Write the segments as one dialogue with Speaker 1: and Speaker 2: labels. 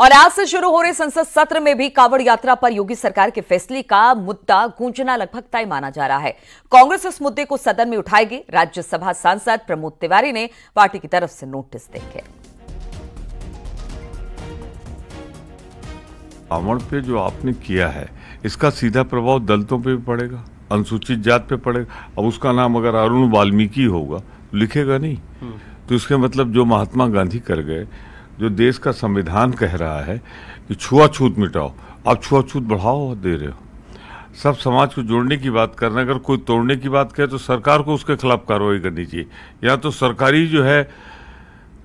Speaker 1: और आज से शुरू हो रहे संसद सत्र में भी कांवड़ यात्रा पर योगी सरकार के फैसले का मुद्दा गूंजना लगभग तय माना जा रहा है। कांग्रेस इस मुद्दे को सदन में उठाएगी। राज्यसभा सांसद प्रमोद तिवारी ने पार्टी की तरफ से नोटिस देंगे।
Speaker 2: कांवड़ पे जो आपने किया है इसका सीधा प्रभाव दलितों पे भी पड़ेगा, अनुसूचित जात पे पड़ेगा। अब उसका नाम अगर अरुण वाल्मीकि होगा तो लिखेगा नहीं। तो इसके मतलब जो महात्मा गांधी कर गए, जो देश का संविधान कह रहा है कि छुआछूत मिटाओ, आप छुआछूत बढ़ाओ दे रहे हो। सब समाज को जोड़ने की बात करना, अगर कोई तोड़ने की बात करे तो सरकार को उसके खिलाफ कार्रवाई करनी चाहिए, या तो सरकारी जो है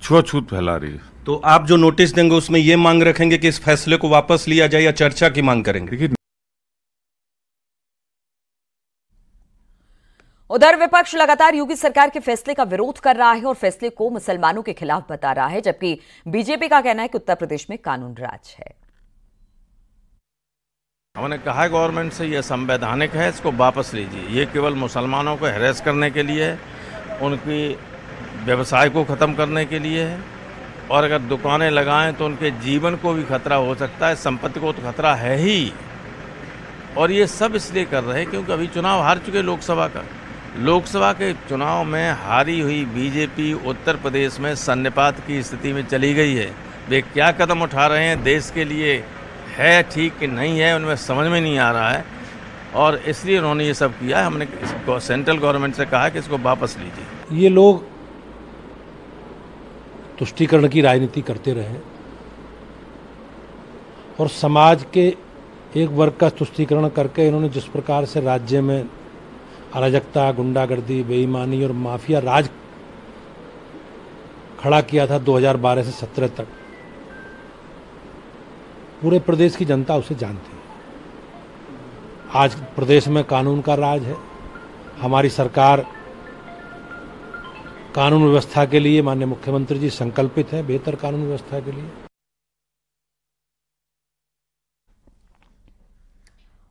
Speaker 2: छुआछूत फैला रही है।
Speaker 3: तो आप जो नोटिस देंगे उसमें ये मांग रखेंगे कि इस फैसले को वापस लिया जाए या चर्चा की मांग करेंगे?
Speaker 2: देखिए,
Speaker 1: उधर विपक्ष लगातार योगी सरकार के फैसले का विरोध कर रहा है और फैसले को मुसलमानों के खिलाफ बता रहा है, जबकि बीजेपी का कहना है कि उत्तर प्रदेश में कानून राज है।
Speaker 4: हमने कहा है गवर्नमेंट से, यह संवैधानिक है, इसको वापस लीजिए। ये केवल मुसलमानों को हैरेस करने के लिए है, उनकी व्यवसाय को ख़त्म करने के लिए है, और अगर दुकानें लगाएं तो उनके जीवन को भी खतरा हो सकता है, संपत्ति को तो खतरा है ही। और ये सब इसलिए कर रहे हैं क्योंकि अभी चुनाव हार चुके लोकसभा के चुनाव में हारी हुई बीजेपी उत्तर प्रदेश में सन्निपात की स्थिति में चली गई है। वे क्या कदम उठा रहे हैं देश के लिए, है ठीक कि नहीं है, उनमें समझ में नहीं आ रहा है, और इसलिए उन्होंने ये सब किया है। हमने इसको सेंट्रल गवर्नमेंट से कहा कि इसको वापस लीजिए।
Speaker 5: ये लोग तुष्टीकरण की राजनीति करते रहे और समाज के एक वर्ग का तुष्टीकरण करके इन्होंने जिस प्रकार से राज्य में अराजकता, गुंडागर्दी, बेईमानी और माफिया राज खड़ा किया था 2012 से 17 तक, पूरे प्रदेश की जनता उसे जानती है। आज प्रदेश में कानून का राज है। हमारी सरकार कानून व्यवस्था के लिए, माननीय मुख्यमंत्री जी संकल्पित है बेहतर कानून व्यवस्था के लिए।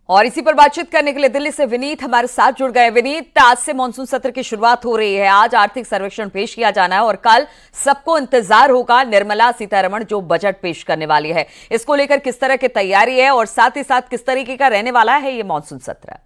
Speaker 1: और इसी पर बातचीत करने के लिए दिल्ली से विनीत हमारे साथ जुड़ गए। विनीत, आज से मानसून सत्र की शुरुआत हो रही है। आज आर्थिक सर्वेक्षण पेश किया जाना है और कल सबको इंतजार होगा निर्मला सीतारमण जो बजट पेश करने वाली है। इसको लेकर किस तरह की तैयारी है और साथ ही साथ किस तरीके का रहने वाला है ये मानसून सत्र?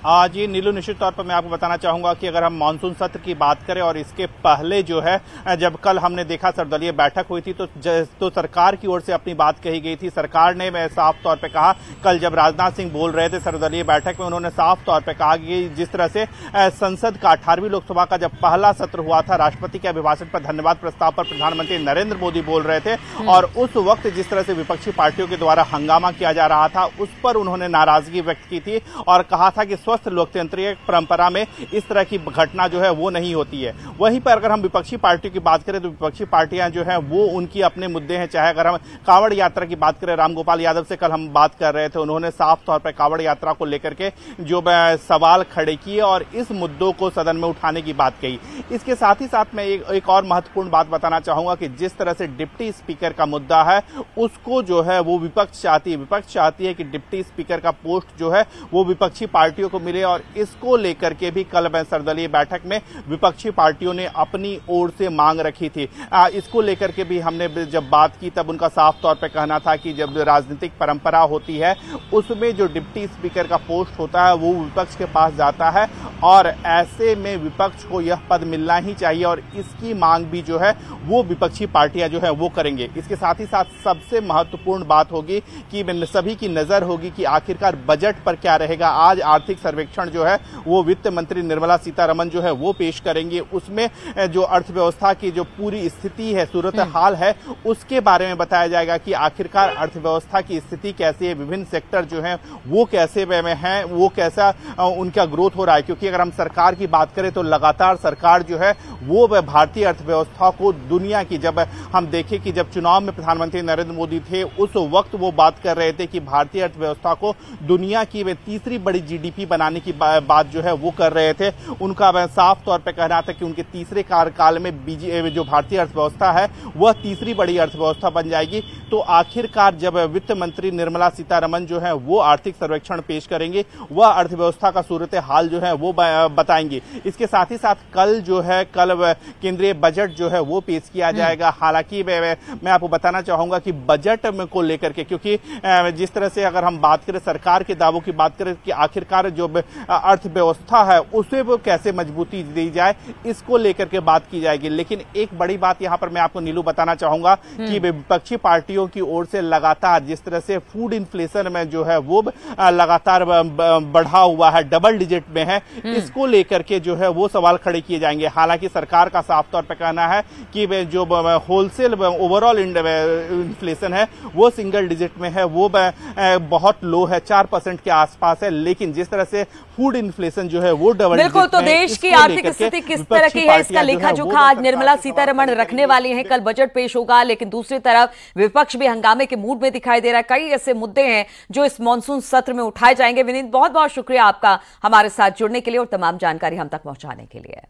Speaker 6: जी नीलू, निश्चित तौर पर मैं आपको बताना चाहूंगा कि अगर हम मानसून सत्र की बात करें और इसके पहले जो है, जब कल हमने देखा सर्वदलीय बैठक हुई थी तो सरकार की ओर से अपनी बात कही गई थी। सरकार ने साफ तौर पे कहा, कल जब राजनाथ सिंह बोल रहे थे सर्वदलीय बैठक में, उन्होंने साफ तौर पे कहा कि जिस तरह से संसद का 18वीं लोकसभा का जब पहला सत्र हुआ था, राष्ट्रपति के अभिभाषण पर धन्यवाद प्रस्ताव पर प्रधानमंत्री नरेंद्र मोदी बोल रहे थे, और उस वक्त जिस तरह से विपक्षी पार्टियों के द्वारा हंगामा किया जा रहा था उस पर उन्होंने नाराजगी व्यक्त की थी और कहा था कि स्वस्थ लोकतंत्रीय परंपरा में इस तरह की घटना जो है वो नहीं होती है। वहीं पर अगर हम विपक्षी पार्टियों की बात करें तो विपक्षी पार्टियां जो है वो उनकी अपने मुद्दे हैं। चाहे अगर हम कांवड़ यात्रा की बात करें, रामगोपाल यादव से कल हम बात कर रहे थे, उन्होंने साफ तौर पर कांवड़ यात्रा को लेकर के जो सवाल खड़े किए और इस मुद्दों को सदन में उठाने की बात कही। इसके साथ ही साथ मैं एक और महत्वपूर्ण बात बताना चाहूंगा कि जिस तरह से डिप्टी स्पीकर का मुद्दा है उसको जो है वो विपक्ष चाहती है कि डिप्टी स्पीकर का पोस्ट जो है वो विपक्षी पार्टियों को मिले, और इसको लेकर के भी कल सर्वदलीय बैठक में विपक्षी पार्टियों ने अपनी ओर से मांग रखी थी। इसको लेकर के भी हमने जब बात की तब उनका साफ तौर पे कहना था कि जब राजनीतिक परंपरा होती है उसमें जो डिप्टी स्पीकर का पोस्ट होता है वो विपक्ष के पास जाता है, और ऐसे में विपक्ष को यह पद मिलना ही चाहिए, और इसकी मांग भी जो है वो विपक्षी पार्टियां जो है वो करेंगे। इसके साथ ही साथ सबसे महत्वपूर्ण बात होगी कि सभी की नजर होगी कि आखिरकार बजट पर क्या रहेगा। आज आर्थिक सर्वेक्षण जो है वो वित्त मंत्री निर्मला सीतारमण जो है वो पेश करेंगे। उसमें जो अर्थव्यवस्था की जो पूरी स्थिति है, सूरत हाल है, उसके बारे में बताया जाएगा कि आखिरकार अर्थव्यवस्था की स्थिति कैसी है, विभिन्न सेक्टर जो है वो कैसे में है, वो कैसा उनका ग्रोथ हो रहा है। क्योंकि अगर हम सरकार की बात करें तो लगातार सरकार जो है वो भारतीय अर्थव्यवस्था को दुनिया की, जब हम देखें कि जब चुनाव में प्रधानमंत्री नरेंद्र मोदी थे उस वक्त वो बात कर रहे थे कि भारतीय अर्थव्यवस्था को दुनिया की तीसरी बड़ी जीडीपी बनाने की बात जो है वो कर रहे थे। उनका साफ तौर पे कहना था कि उनके तीसरे कार्यकाल में जो भारतीय अर्थव्यवस्था है वह तीसरी बड़ी अर्थव्यवस्था बन जाएगी। तो आखिरकार जब वित्त मंत्री निर्मला सीतारमण जो है वो आर्थिक सर्वेक्षण पेश करेंगे, वह अर्थव्यवस्था का सूरत हाल जो है वो बताएंगे। इसके साथ ही साथ कल केंद्रीय बजट जो है वो पेश किया जाएगा। हालांकि मैं आपको बताना चाहूंगा कि बजट को लेकर के, क्योंकि जिस तरह से अगर हम बात करें सरकार के दावों की बात करें कि आखिरकार जो अर्थव्यवस्था है उसे वो कैसे मजबूती दी जाए, इसको लेकर के बात की जाएगी। लेकिन एक बड़ी बात यहां पर मैं आपको नीलू बताना चाहूंगा कि विपक्षी पार्टियों की ओर से लगातार जिस तरह से फूड इन्फ्लेशन में जो है वो लगातार बढ़ा हुआ है, डबल डिजिट में है, इसको लेकर के जो है वो सवाल खड़े किए जाएंगे। हालांकि सरकार का साफ तौर पर कहना है कि जो होलसेल ओवरऑल इन्फ्लेशन है वो सिंगल डिजिट में है, वो बहुत लो है, 4% के आसपास है। लेकिन जिस तरह से फूड इन्फ्लेशन जो है वो डबल
Speaker 1: बिल्कुल, तो देश की आर्थिक स्थिति किस तरह की है इसका लेखा जोखा आज निर्मला सीतारमण रखने वाली हैं। कल बजट पेश होगा, लेकिन दूसरी तरफ विपक्ष भी हंगामे के मूड में दिखाई दे रहा है। कई ऐसे मुद्दे हैं जो इस मॉनसून सत्र में उठाए जाएंगे। विनीत, बहुत बहुत शुक्रिया आपका हमारे साथ जुड़ने के लिए और तमाम जानकारी हम तक पहुंचाने के लिए।